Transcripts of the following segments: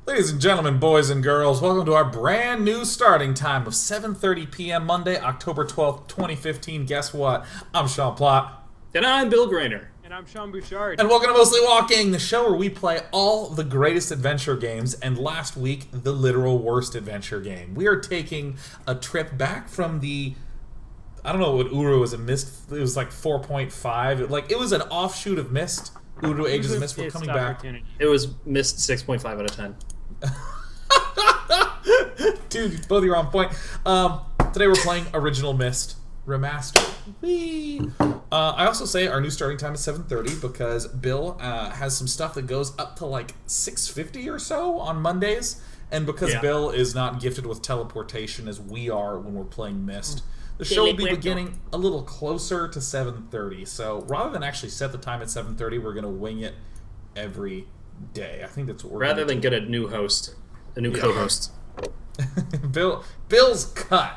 Ladies and gentlemen, boys and girls, welcome to our brand new starting time of 7:30 p.m. Monday, October 12th, 2015. Guess what? I'm Sean Plott. And I'm Bill Grainer. And I'm Sean Bouchard. And welcome to Mostly Walking, the show where we play all the greatest adventure games, and last week, the literal worst adventure game. We are taking a trip back from the... I don't know what Oooooo was, a Myst. It was like 4.5. It was an offshoot of Myst. Oooooo Ages of Myst. We're coming back. It was Myst 6.5 out of 10. Dude, both of you are on point. Today we're playing Original Myst Remastered. Whee! I also say our new starting time is 7:30 because Bill has some stuff that goes up to like 6:50 or so on Mondays, and because Bill is not gifted with teleportation as we are when we're playing Myst, the show will be beginning a little closer to 7:30. So rather than actually set the time at 7:30, we're gonna wing it every day. I think that's what we're rather than get a new host, a new co-host. Bill's cut.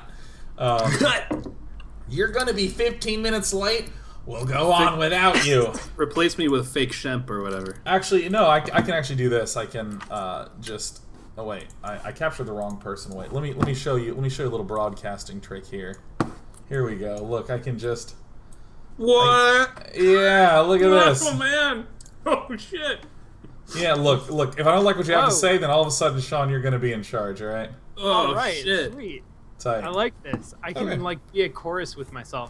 Cut. You're gonna be 15 minutes late. We'll go on without you. Replace me with fake Shemp or whatever. Actually, no. I can actually do this. I can just. Oh wait, I captured the wrong person. Wait, let me show you. Let me show you a little broadcasting trick here. Here we go. Look, I can just. What? Yeah, look at this. Oh man! Oh shit! Yeah, look. If I don't like what you have to say, then all of a sudden, Sean, you're gonna be in charge. All right. Oh right, shit! Sweet. Tight. I like this. I can be a chorus with myself.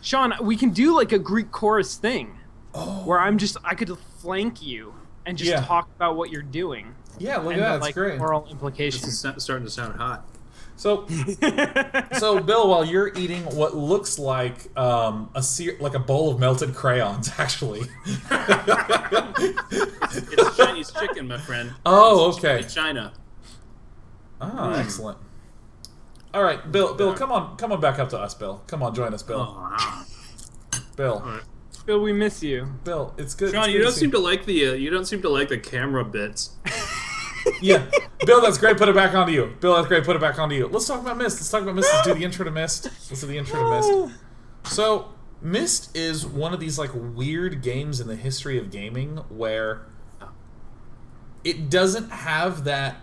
Sean, we can do like a Greek chorus thing, where I could flank you and just talk about what you're doing. Yeah, look at that. That's great. Moral implications. This is starting to sound hot. So, Bill, while you're eating what looks like like a bowl of melted crayons, actually. It's Chinese chicken, my friend. Oh, okay. China. Ah, excellent. All right, Bill, come on back up to us, Bill. Come on, join us, Bill. Oh. Bill. Right. Bill, we miss you. Bill, it's good. Sean, you don't seem to like the camera bits. Yeah, Bill, that's great. Put it back onto you. Bill, that's great. Put it back onto you. Let's talk about Myst. Let's do the intro to Myst. Let's do the intro to Myst. So, Myst is one of these like weird games in the history of gaming where it doesn't have that.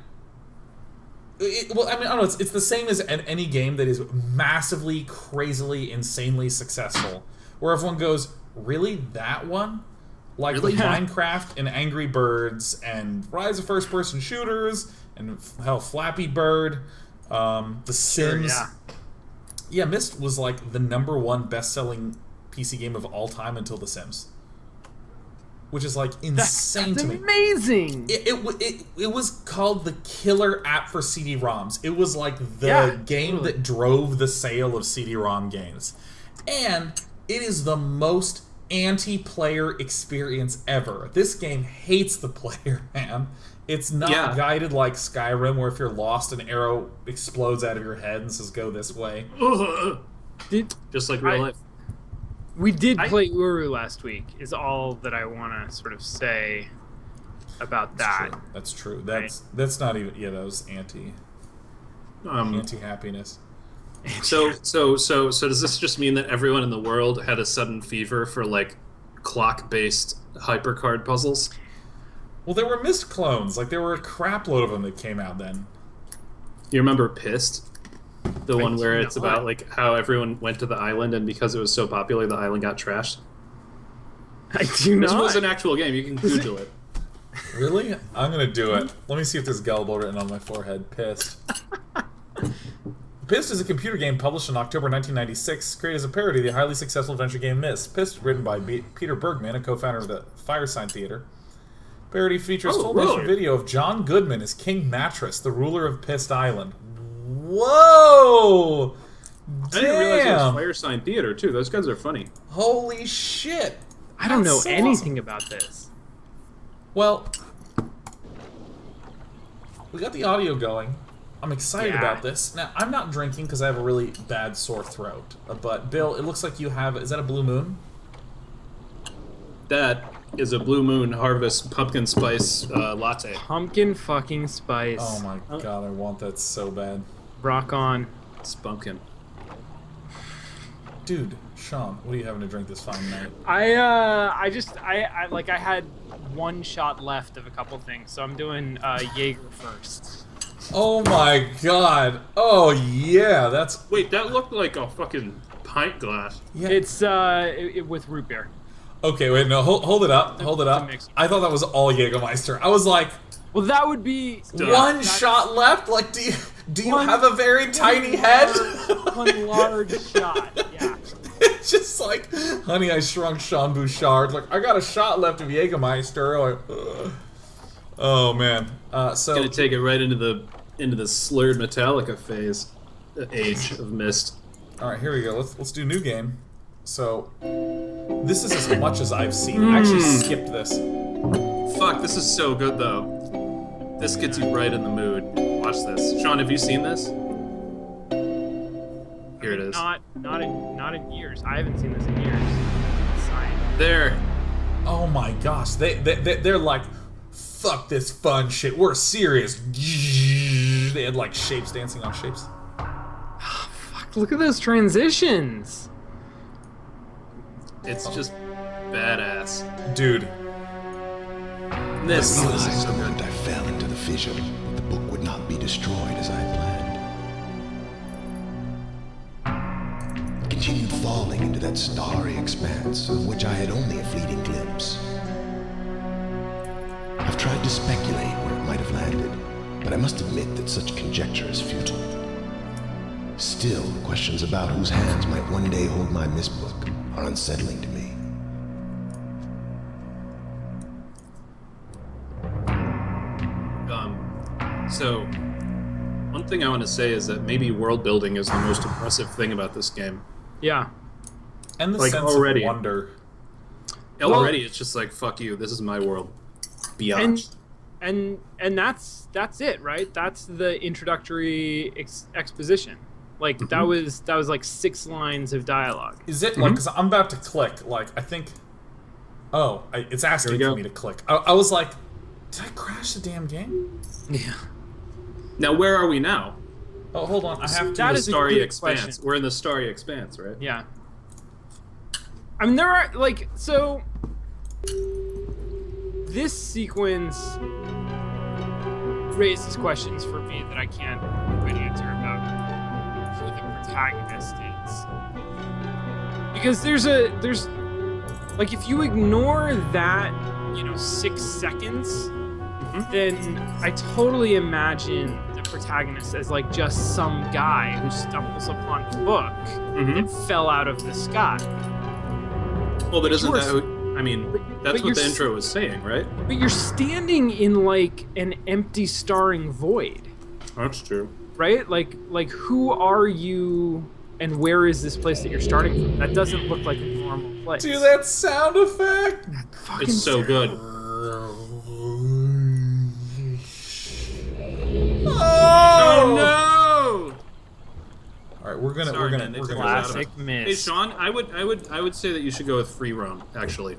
Well, I mean, I don't know. It's the same as any game that is massively, crazily, insanely successful, where everyone goes, "Really, that one?" Like really? Minecraft and Angry Birds and Rise of First-Person Shooters and hell, Flappy Bird, The Sims. Sure, yeah, Myst was like the #1 best-selling PC game of all time until The Sims, which is like insane to me. Amazing. It was called the killer app for CD-ROMs. It was like the game that drove the sale of CD-ROM games, and it is the most anti-player experience ever. This game hates the player, man. It's not guided like Skyrim, where if you're lost, an arrow explodes out of your head and says, "Go this way." Just like real life. We did play Oooooo last week, is all that I want to sort of say about that. That's true. That's not even... Yeah, that was anti-happiness. So does this just mean that everyone in the world had a sudden fever for, like, clock-based hypercard puzzles? Well, there were Myst clones. Like, there were a crap load of them that came out then. You remember Pissed? The one where it's about like how everyone went to the island, and because it was so popular, the island got trashed. I do not. This was an actual game. You can Google it. Really? I'm gonna do it. Let me see if there's gullible written on my forehead. Pissed. Pissed is a computer game published in October 1996, created as a parody of the highly successful adventure game Myst. Pissed, written by Peter Bergman, a co-founder of the Firesign Theater. Parody features full motion video of John Goodman as King Mattress, the ruler of Pissed Island. Whoa! Damn. I didn't realize it was Firesign Theater, too. Those guys are funny. Holy shit! I don't know anything about this. Well, we got the audio going. I'm excited about this. Now, I'm not drinking because I have a really bad sore throat. But, Bill, it looks like you have... Is that a Blue Moon? That is a Blue Moon Harvest Pumpkin Spice latte. Pumpkin fucking spice. Oh my god, I want that so bad. Rock on. Spunkin'. Dude, Sean, what are you having to drink this fine night? I had one shot left of a couple things, so I'm doing Jaeger first. Oh my god. Oh yeah, that's... Wait, that looked like a fucking pint glass. Yeah. It's with root beer. Okay, wait, no, hold it up, hold it It's a up. mix. I thought that was all Jägermeister. I was like, Well, that would be one shot left? Like, do you have a very tiny head? One large shot, yeah. It's just like, Honey, I Shrunk Sean Bouchard. Like, I got a shot left of Jägermeister. Like, ugh. Oh man. So Gonna take it right into the slurred Metallica phase, age of Myst. all right, here we go. Let's do new game. So this is as much as I've seen. I actually skipped this. Fuck, this is so good though. This gets you right in the mood. Watch this. Sean, have you seen this? Here it is. Not in years. I haven't seen this in years. Sign. There. Oh my gosh, they're like, fuck this fun shit. We're serious. They had like shapes dancing on shapes. Fuck, look at those transitions. It's just badass. Dude. This is Realized so the good. moment I fell into the fissure, but the book would not be destroyed as I planned. I continued falling into that starry expanse of which I had only a fleeting glimpse. I've tried to speculate where it might have landed, but I must admit that such conjecture is futile. Still, questions about whose hands might one day hold my Myst book are unsettling to me. So, one thing I want to say is that maybe world building is the most impressive thing about this game. Yeah. And the Like, sense already. of wonder. Already, it's just like, fuck you, this is my world. Beyond. And that's it, right? That's the introductory exposition. Like that was like 6 lines of dialogue. Is it like, because I'm about to click, like, I think, it's asking go. for me to click. I was like, did I crash the damn game? Yeah. Now, where are we now? Oh, hold on, I have to. That The is a Starry good Expanse. question. We're in the Starry Expanse, right? Yeah. I mean, there are like so. This sequence raises questions for me that I can't quite answer about who the protagonist is. Because there's like if you ignore that, 6 seconds, then I totally imagine the protagonist as like just some guy who stumbles upon a book that fell out of the sky. Well, but isn't You are- that who, I mean, that's but what the you're intro was saying, right? But you're standing in like an empty starring void, That's true. right? Like who are you and where is this place that you're starting from? That doesn't look like a normal place. Do that sound effect. It's so good. Oh no! All right, we're gonna Sorry, man, they took us out of Classic it. Myst. Hey, Sean, I would say that you should go with free roam, actually.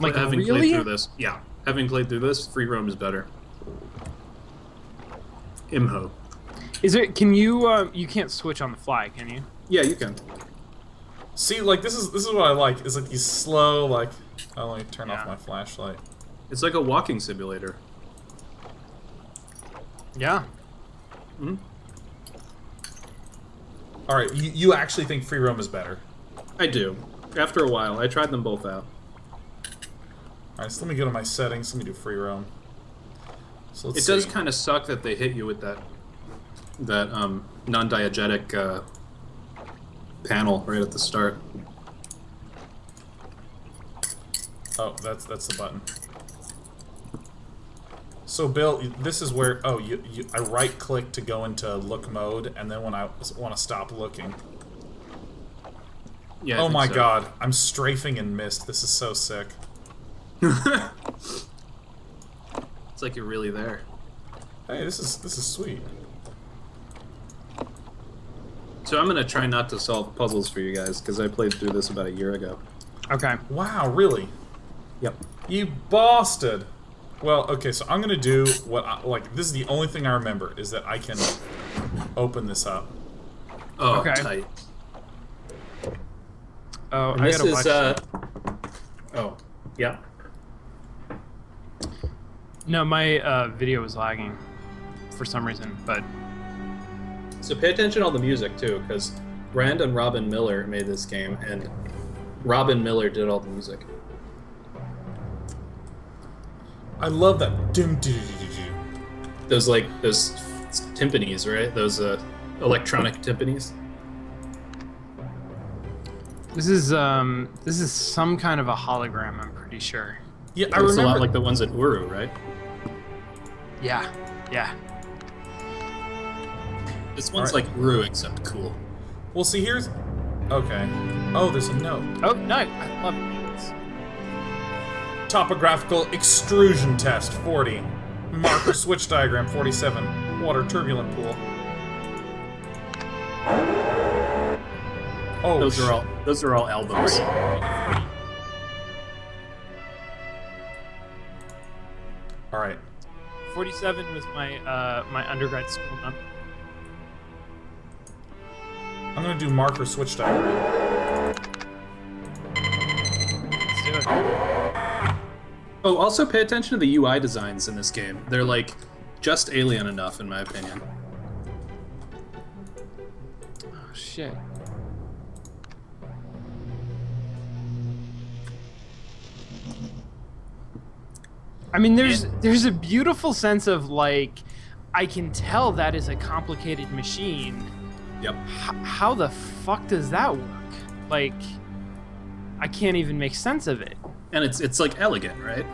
Like having really? played through this, yeah, having played through this, free roam is better. Imho. Is it? Can you? You can't switch on the fly, can you? Yeah, you can. See, like this is what I like. Is like these slow, like. I'll only turn off Yeah. my flashlight. It's like a walking simulator. Yeah. All right, you actually think free roam is better? I do. After a while, I tried them both out. All right, so let me go to my settings. Let me do free roam. So let's It does see. kind of suck that they hit you with that non-diegetic panel right at the start. Oh, that's the button. So Bill, this is where I right click to go into look mode, and then when I want to stop looking. Yeah. I Oh think my so. god, I'm strafing in Myst. This is so sick. It's like you're really there. Hey, this is sweet. So I'm gonna try not to solve puzzles for you guys because I played through this about a year ago. Okay. Wow, really? Yep. You bastard. Well, okay, so I'm gonna do what this is the only thing I remember is that I can open this up. Oh, Okay. tight. Oh, And I this gotta is watch. Oh, yeah. No, my video was lagging for some reason, but So pay attention to all the music too, because Rand and Robin Miller made this game, and Robin Miller did all the music. I love that. Dum, doo, doo, doo, doo. Those timpanis, right? Those electronic timpanis. this is some kind of a hologram, I'm pretty sure. Yeah, It I looks a remember. lot like the ones at Oooooo, right? Yeah. This one's Alright. like Oooooo except cool. Well, see, here's. Okay. Oh, there's a note. Oh no, I love it. Topographical extrusion test 40. Marker switch diagram 47. Water turbulent pool. Oh, Those are all albums. All right. 47 was my my undergrad school number. I'm gonna do marker switch diagram. Let's do it. Oh, also pay attention to the UI designs in this game. They're like just alien enough, in my opinion. Oh shit. I mean, there's a beautiful sense of like, I can tell that is a complicated machine. Yep. How the fuck does that work? Like, I can't even make sense of it. And it's like elegant, right?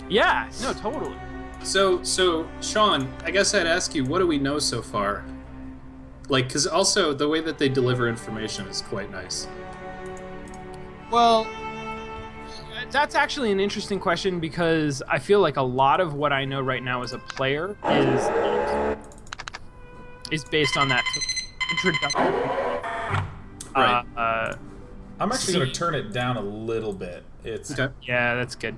Yeah, no, totally. So Sean, I guess I'd ask you, what do we know so far? Like, because also the way that they deliver information is quite nice. Well, that's actually an interesting question because I feel like a lot of what I know right now as a player is based on that introduction. Right. I'm actually gonna turn it down a little bit. It's Okay. Yeah, that's good.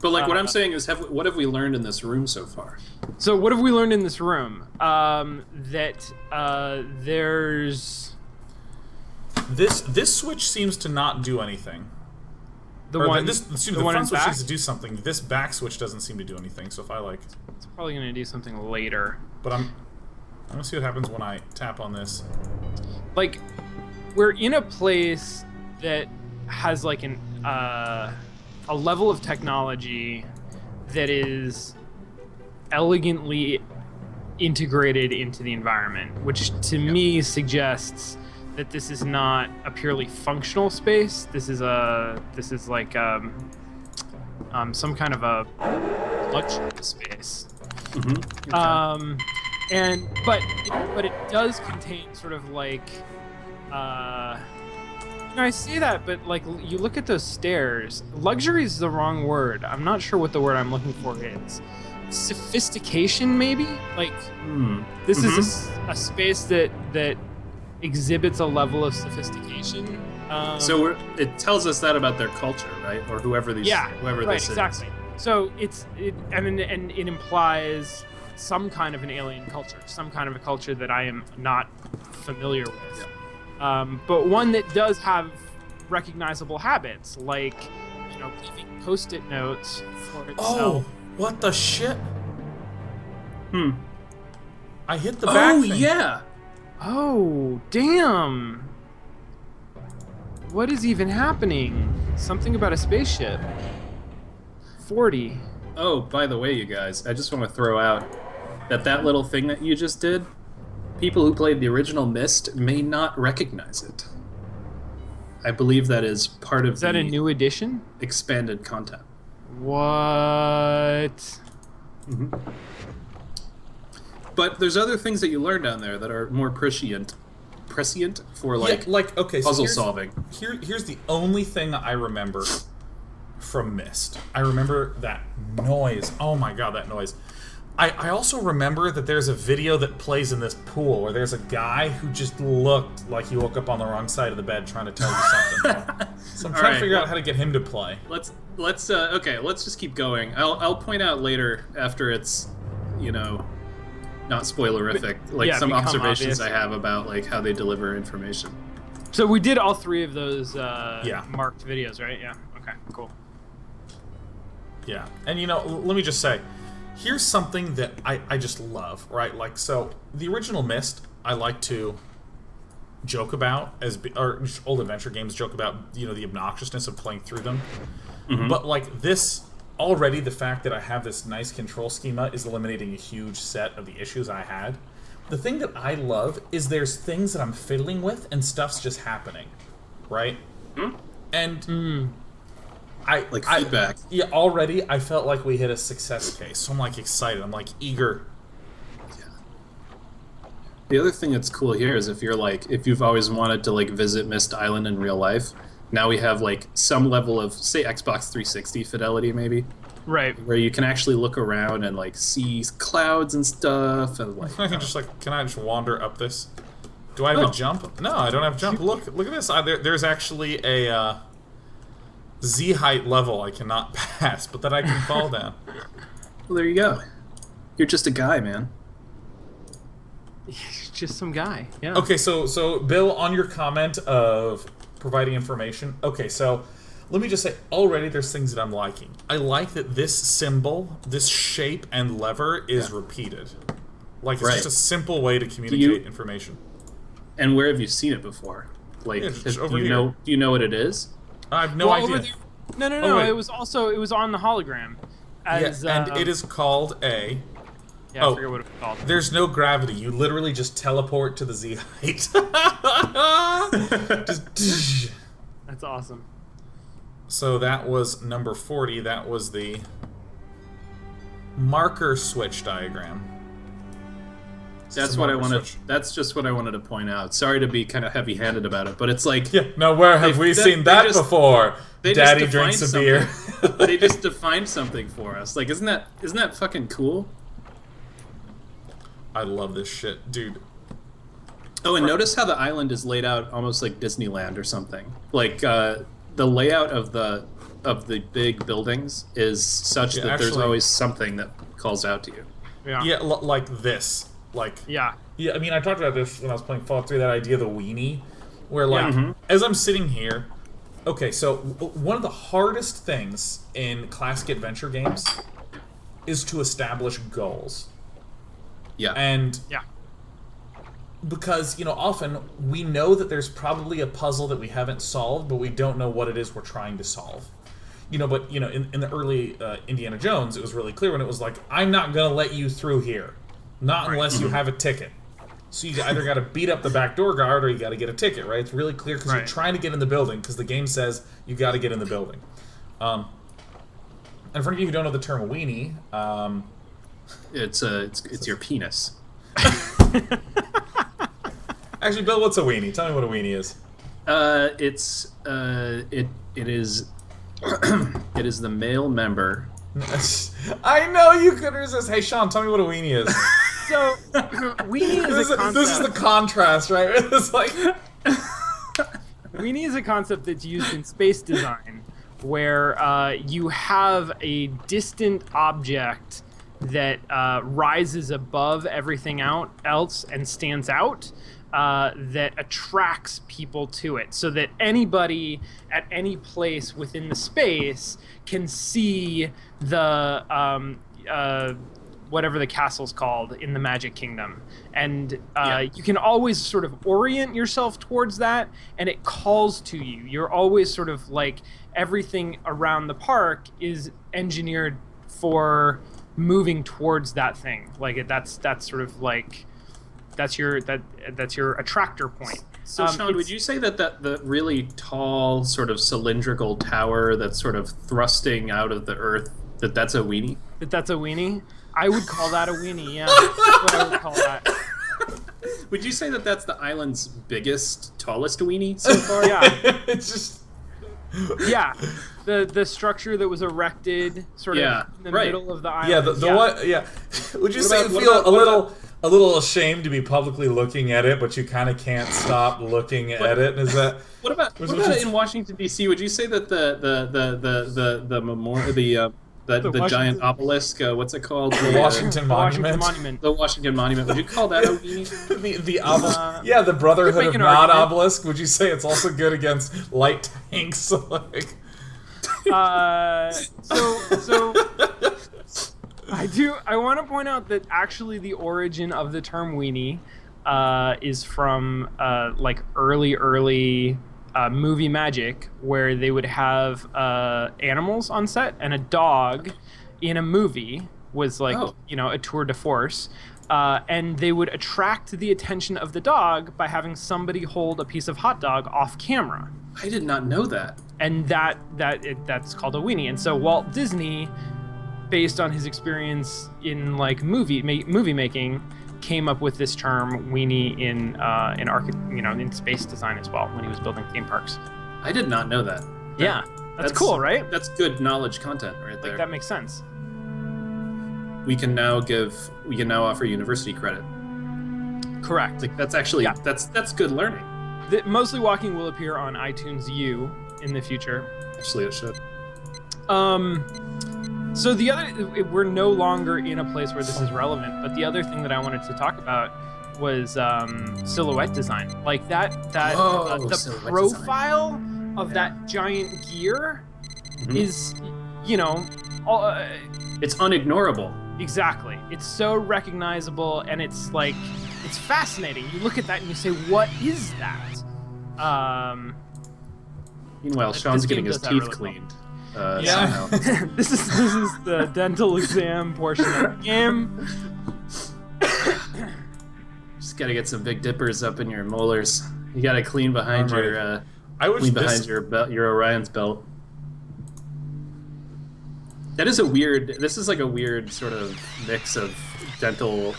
But like, what I'm saying is, what have we learned in this room so far? So what have we learned in this room? That there's this switch seems to not do anything. the Or one. the the one in front switch back. seems to do something. This back switch doesn't seem to do anything. So if I like, It's probably gonna do something later. but I'm gonna see what happens when I tap on this. Like, we're in a place that has like a level of technology that is elegantly integrated into the environment, which to me suggests that this is not a purely functional space. This is like some kind of a luxury space. Mm-hmm. But it does contain sort of like I see that, but like you look at those stairs. Luxury is the wrong word. I'm not sure what the word I'm looking for is. Sophistication, maybe. Like this is a space that exhibits a level of sophistication. So it tells us that about their culture, right? Or whoever this is. Exactly. So it implies some kind of an alien culture, some kind of a culture that I am not familiar with. Yeah. But one that does have recognizable habits, like leaving post-it notes for itself. Oh, what the shit? I hit the back Oh thing. yeah. Oh, damn. What is even happening? Something about a spaceship. 40. Oh, by the way, you guys, I just want to throw out that little thing that you just did, people who played the original Myst may not recognize it. I believe that is part of Is that a new edition? expanded content. What? But there's other things that you learn down there that are more prescient for Okay, so puzzle here's- solving. Here's the only thing I remember from Myst. I remember that noise. Oh my god, that noise. I also remember that there's a video that plays in this pool where there's a guy who just looked like he woke up on the wrong side of the bed trying to tell you something. So I'm trying to figure out how to get him to play. Let's just keep going. I'll point out later after it's not spoilerific, some become observations obvious. I have about like how they deliver information. So we did all three of those Yeah. marked videos, right? Yeah. Okay, cool. Yeah. And let me just say, here's something that I just love, right? Like, so the original Myst, I like to joke about or old adventure games joke about, you know, the obnoxiousness of playing through them. But like this, already the fact that I have this nice control schema is eliminating a huge set of the issues I had. The thing that I love is there's things that I'm fiddling with and stuff's just happening, right? And feedback. Yeah, already I felt like we hit a success case. So I'm like excited. I'm like eager. The other thing that's cool here is if you've always wanted to like visit Myst Island in real life, now we have like some level of, say, Xbox 360 fidelity maybe. Right. Where you can actually look around and like see clouds and stuff and like I can can I just wander up this? Do I have a jump? No, I don't have a jump. Look at this. There's actually a Z height level I cannot pass, but that I can fall down. Well, there you go. You're just a guy, man. Just some guy. Yeah. Okay, so Bill, on your comment of providing information. Okay, so let me just say, already there's things that I'm liking. I like that this symbol, this shape and lever is repeated. Like, it's just a simple way to communicate information. And where have you seen it before? Like, over do here. you know what it is? I have no idea. No. It was on the hologram. As, and it is called a... Yeah, I forget what it's called. There's no gravity. You literally just teleport to the Z height. Just... That's awesome. So that was number 40. That was the marker switch diagram. That's what I wanted. That's just what I wanted to point out. Sorry to be kind of heavy-handed about it, but it's like, no, where have we seen that before? Daddy drinks a beer. They just defined something for us. Like, isn't that fucking cool? I love this shit, dude. Oh, and notice how the island is laid out almost like Disneyland or something. Like the layout of the big buildings is such that there's always something that calls out to you. Yeah, like this. Like yeah. I mean, I talked about this when I was playing Fallout 3. That idea of the weenie, where like as I'm sitting here. Okay, so one of the hardest things in classic adventure games is to establish goals. Yeah. And because, you know, often we know that there's probably a puzzle that we haven't solved, but we don't know what it is we're trying to solve. You know, but, you know, in the early Indiana Jones, it was really clear when it was like, I'm not going to let you through here. Not unless you have a ticket. So you either got to beat up the back door guard or you got to get a ticket, right? It's really clear because you're trying to get in the building because the game says you got to get in the building. And for any of you who don't know the term weenie... It's your penis. Actually, Bill, what's a weenie? Tell me what a weenie is. It is it is the male member. I know you couldn't resist. Hey, Sean, tell me what a weenie is. So, weenie is a concept. This is the contrast, right? It's like weenie is a concept that's used in space design, where you have a distant object that rises above everything else and stands out, that attracts people to it, so that anybody at any place within the space can see the whatever the castle's called in the Magic Kingdom. And you can always sort of orient yourself towards that, and it calls to you. You're always sort of like, everything around the park is engineered for moving towards that thing. Like that's sort of like that's your attractor point. So Sean, would you say that the really tall sort of cylindrical tower that's sort of thrusting out of the earth, that's a weenie? That's a weenie? I would call that a weenie, yeah. That's what I would call that. Would you say that that's the island's biggest, tallest weenie so far? Yeah. It's just... Yeah. The structure that was erected sort of in the middle of the island. Yeah, the one... Yeah. Would you say you feel a little ashamed to be publicly looking at it, but you kind of can't stop looking at it? Is that... What about in Washington, D.C., would you say that the giant obelisk, what's it called? The Washington Monument. The Washington Monument. Would you call that a weenie? The obelisk. Yeah, the Brotherhood of Not Obelisk. Would you say it's also good against light tanks? Like... So I I want to point out that actually the origin of the term weenie is from like early movie magic, where they would have animals on set, and a dog in a movie was like a tour de force, and they would attract the attention of the dog by having somebody hold a piece of hot dog off camera. I did not know that. And that's called a weenie. And so Walt Disney, based on his experience in like movie making, came up with this term weenie in space design as well when he was building theme parks. I did not know that. Yeah, that's cool, right? That's good knowledge content right there. Like that makes sense. We can now offer university credit. Correct. Like that's actually that's good learning. Mostly Walking will appear on iTunes U in the future. Actually, it should. So the other, we're no longer in a place where this is relevant, but the other thing that I wanted to talk about was silhouette design. Like the profile design of that giant gear is, it's unignorable. Exactly. It's so recognizable, and it's like, it's fascinating. You look at that and you say, what is that? Meanwhile, Sean's getting his teeth really cleaned. Yeah. This is the dental exam portion of the game. Just gotta get some big dippers up in your molars. You gotta clean behind your your Orion's belt. This is like a weird sort of mix of dental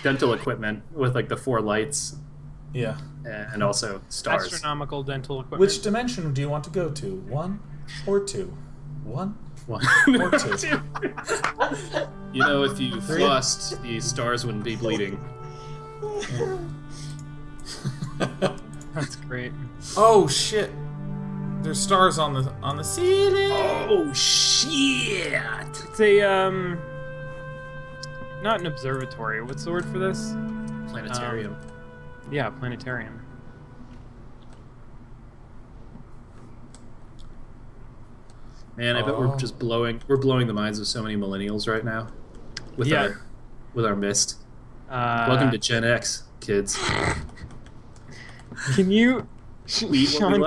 equipment with like the 4 lights. Yeah. And also stars. Astronomical dental equipment. Which dimension do you want to go to? 1 or 2? 1 or 2? You know, if you flossed, the stars wouldn't be bleeding. That's great. Oh shit! There's stars on the ceiling. Oh shit! It's a not an observatory. What's the word for this? Planetarium. Yeah, planetarium. Man, I bet we're just blowing the minds of so many millennials right now with our Myst. Welcome to Gen X, kids. Can you, Sean?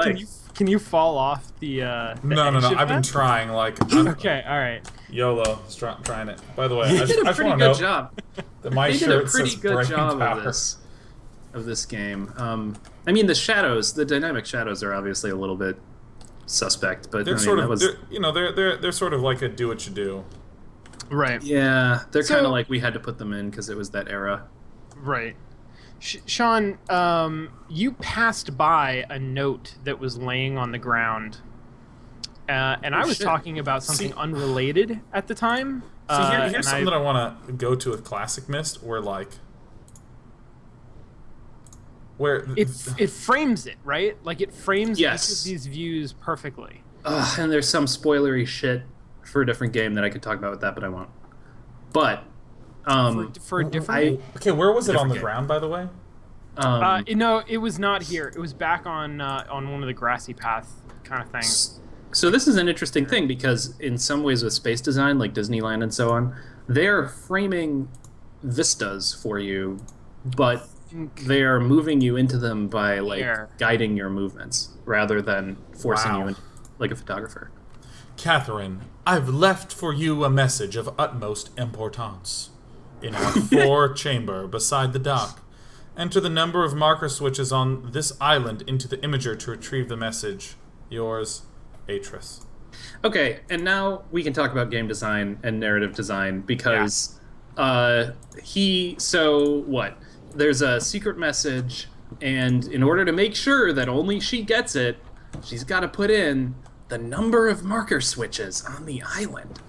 Can you fall off the? No. I've been trying. Like, okay, all right. YOLO, trying it. By the way, they did a pretty good job. That my they shirt did a pretty says good job power. of this game. I mean, the dynamic shadows are obviously a little bit suspect, but they're sort of they're sort of like a do what you do. Right. Yeah, they're kind of like we had to put them in because it was that era. Right. Sean, you passed by a note that was laying on the ground, and I was talking about something unrelated at the time. Here's something that I want to go to with Classic Myst, where it frames it, right? Like it frames each of these views perfectly. And there's some spoilery shit for a different game that I could talk about with that, but I won't. But for a different where was it on the ground, by the way? No, it was not here. It was back on one of the grassy path kind of things. So this is an interesting thing because in some ways with space design, like Disneyland and so on, they're framing vistas for you, but they're moving you into them by guiding your movements rather than forcing you in like a photographer. Catherine, I've left for you a message of utmost importance. In our 4 chamber beside the dock, enter the number of marker switches on this island into the imager to retrieve the message. Yours, Atris. Okay, and now we can talk about game design and narrative design because there's a secret message, and in order to make sure that only she gets it, she's got to put in the number of marker switches on the island.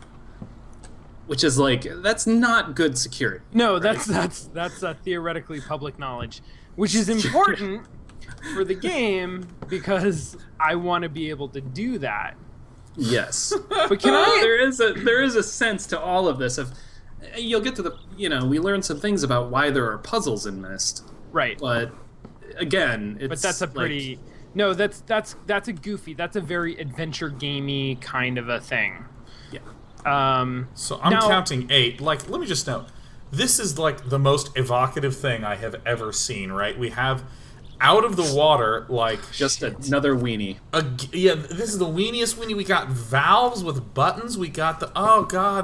Which is that's not good security. No, right? that's theoretically public knowledge, which is important for the game because I want to be able to do that. Yes, but there is a sense to all of this of you'll get to the we learn some things about why there are puzzles in Myst. Right. But again, it's that's a pretty that's a goofy, that's a very adventure gamey kind of a thing. Yeah. So I'm counting 8. Like, let me just note, this is like the most evocative thing I have ever seen. Right? We have out of the water, like just another weenie. Yeah, this is the weeniest weenie. We got valves with buttons. We got the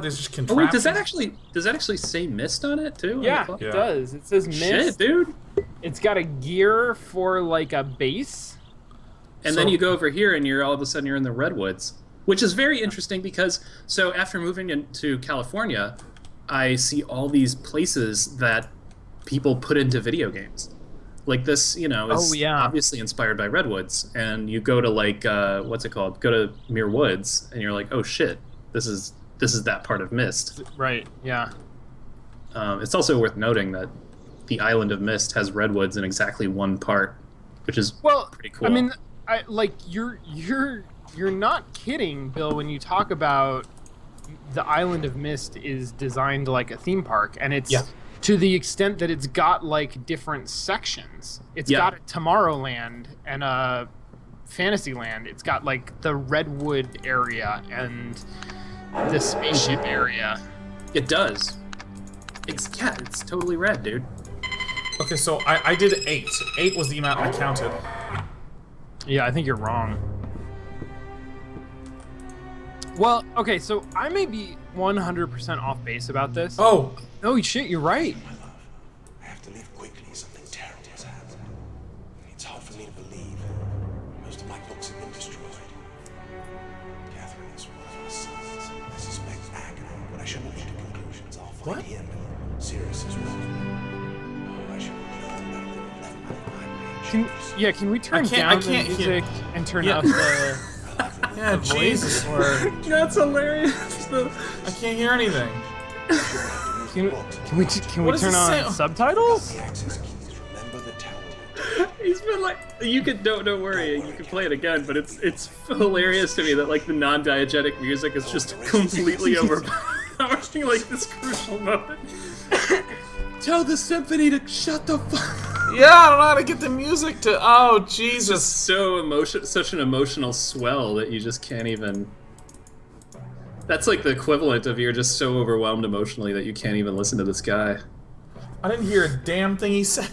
there's just contraptions. Oh wait, does that actually say Myst on it too? Yeah, it does. It says Myst. Shit, dude. It's got a gear for like a base. And then you go over here and all of a sudden you're in the redwoods, which is very interesting because after moving into California, I see all these places that people put into video games. Like this, is obviously inspired by redwoods, and you go to like what's it called? Go to Muir Woods, and you're like, oh shit, this is that part of Myst. Right. Yeah. It's also worth noting that the island of Myst has redwoods in exactly one part, which is pretty cool. I mean, you're not kidding, Bill, when you talk about the island of Myst is designed like a theme park, and it's. Yeah. To the extent that it's got like different sections. It's got a Tomorrowland and a Fantasyland. It's got like the Redwood area and the spaceship area. It does. It's totally red, dude. Okay, so I did 8. 8 was the amount I counted. Yeah, I think you're wrong. Well, okay, so I may be 100% off base about this. Oh! No, shit, you're right. My love, I have to leave quickly. Something terrible has happened. It's hard for me to believe. Most of my books have been destroyed. Catherine is one of my sons. I suspect agony, but I shouldn't leap to conclusions. I'll find him. Sirius as well. Oh, I should have known better than left my library. Can we turn down the music and turn up the... Yeah, Jesus. That's hilarious. I can't hear anything. Can we turn on subtitles? He's been like, don't worry, you can play it again, but it's hilarious to me that like the non-diegetic music is just completely overpowering like this crucial moment. Tell the symphony to shut the fuck. Yeah, I don't know how to get the music to. Oh Jesus! It's just such an emotional swell that you just can't even. That's like the equivalent of you're just so overwhelmed emotionally that you can't even listen to this guy. I didn't hear a damn thing he said.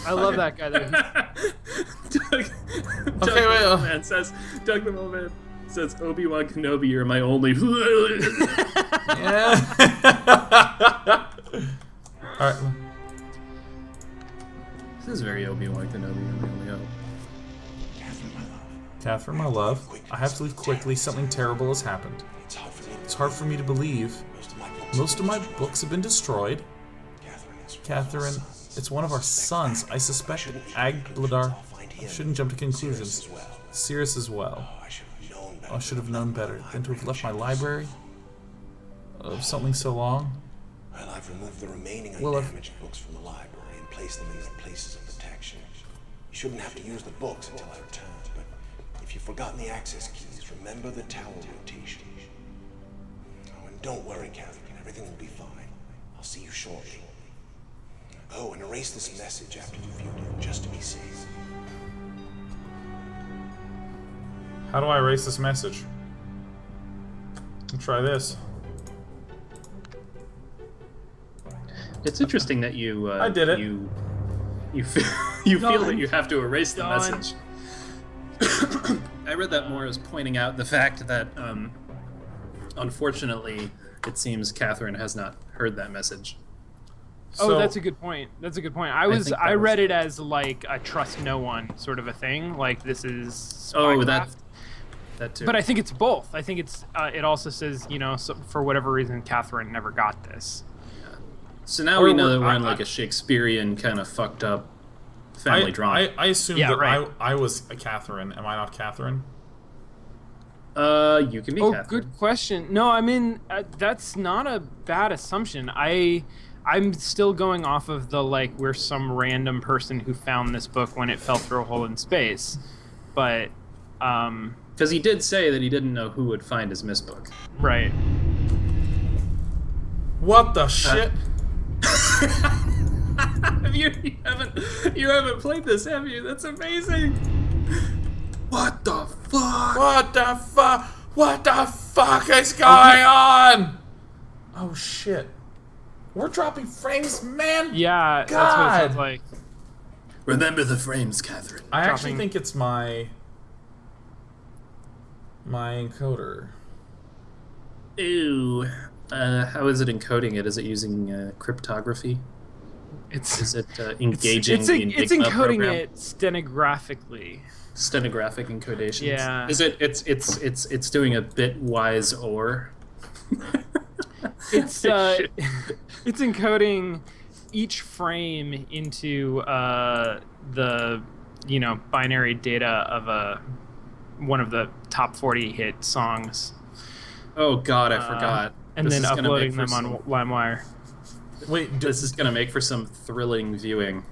I love that guy though. Doug the Moment says, Obi-Wan Kenobi, you're my only... Yeah. Alright. This is very Obi-Wan Kenobi, you're my only hope. Catherine, my love, I have to leave quickly. Something terrible has happened. It's hard for me to believe. Most of my books have been destroyed. Catherine, it's one of our sons. I suspect Agladar. I shouldn't jump to conclusions. Sirius as well. I should have known better than to have left my library of something so long. Well, I've removed the remaining undamaged books from the library and placed them in their places of protection. You shouldn't have to use the books until I return, but if you've forgotten the access keys, remember the tower rotation. Oh, and don't worry, Catherine. Everything will be fine. I'll see you shortly. Oh, and erase this message after you've viewed it, just to be safe. How do I erase this message? I'll try this. It's interesting that you. I did it. You feel that you have to erase the message. I read that more as pointing out the fact that, unfortunately, it seems Catherine has not heard that message. So, that's a good point. I read it as like a trust no one sort of a thing. Like this is spycraft. That too. But I think it's both. I think it's. It also says so for whatever reason Catherine never got this. Yeah. So now we know that we're in like a Shakespearean kind of fucked up family drama. I assumed that I was a Catherine. Am I not Catherine? You can be Catherine. Good question. No, I mean that's not a bad assumption. I'm still going off of the like we're some random person who found this book when it fell through a hole in space, but because he did say that he didn't know who would find his Myst book. Right. What the shit? You haven't played this, have you? That's amazing. What the fuck? What the fuck? What the fuck is going on? Oh shit. We're dropping frames, man. Yeah, God. that's what it sounds like. Remember the frames, Catherine. I actually Dropping. think it's my encoder. Ew. How is it encoding it? Is it using cryptography? Is it engaging the Enigma it's encoding program? it stenographically. Stenographic encodation. Yeah. Is it? It's doing a bitwise or. It's it's encoding each frame into the binary data of one of the top 40 hit songs, Oh God, I forgot. and This then is gonna uploading make them for on some- LimeWire. Wait, This is gonna make for some thrilling viewing.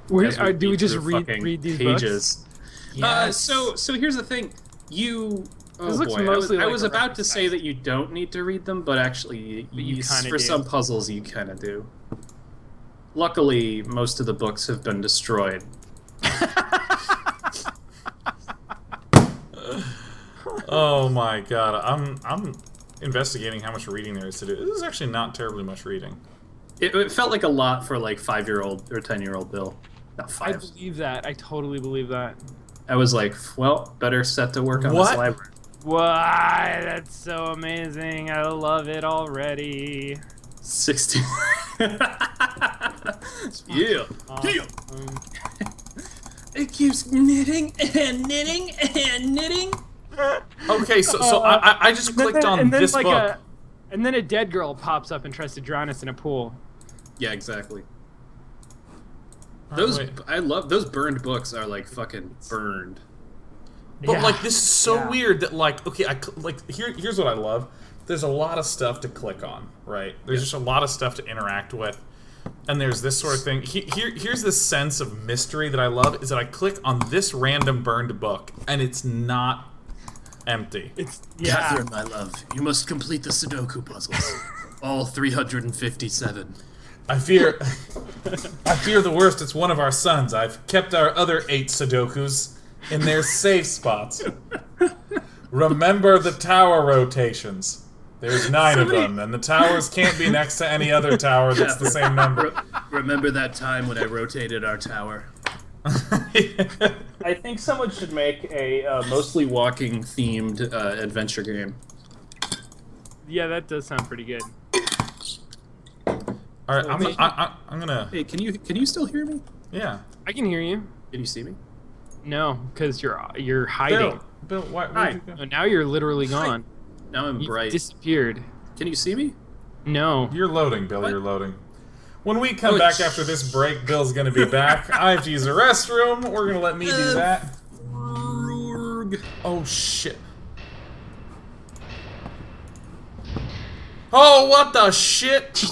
Where, as do we read just through read fucking these pages. books? So here's the thing. You. Oh This looks boy, mostly I like was a about to say reference that you don't need to read them, but actually, you kinda for do. some puzzles, you kind of do. Luckily, most of the books have been destroyed. oh my god. I'm investigating how much reading there is to do. This is actually not terribly much reading. It felt like a lot for like 5-year-old or 10-year-old Bill. Not I 5. believe that. I totally believe that. I was like, well, better set to work on What? this library. Why? That's so amazing. I love it already. 16. Yeah. Yeah. It keeps knitting and knitting and knitting. Okay, so I just clicked on this book. And then a dead girl pops up and tries to drown us in a pool. Yeah, exactly. Wait. I love those burned books. Are like fucking burned. But Yeah. like this is so Yeah. weird that like okay, here's what I love. There's a lot of stuff to click on, right? There's just a lot of stuff to interact with, and there's this sort of thing. Here's the sense of mystery that I love is that I click on this random burned book and it's not empty. It's Catherine, my love, you must complete the Sudoku puzzles. All 357. I fear the worst. It's one of our sons. I've kept our other 8 Sudokus in their safe spots. Remember the tower rotations. There's 9 of them, and the towers can't be next to any other tower that's the same number. Remember that time when I rotated our tower? I think someone should make a mostly walking themed adventure game. Yeah, that does sound pretty good. All right, I'm gonna. Hey, can you still hear me? Yeah. I can hear you. Can you see me? No, because you're hiding. Bill, why? Hi. Where'd you go? Oh, now you're literally gone. Now I'm You bright. disappeared. Can you see me? No. You're loading, Bill. What? You're loading. When we come Oh, back after this break, Bill's gonna be back. I have to use the restroom. We're gonna let me do that. Oh shit. Oh, what the shit?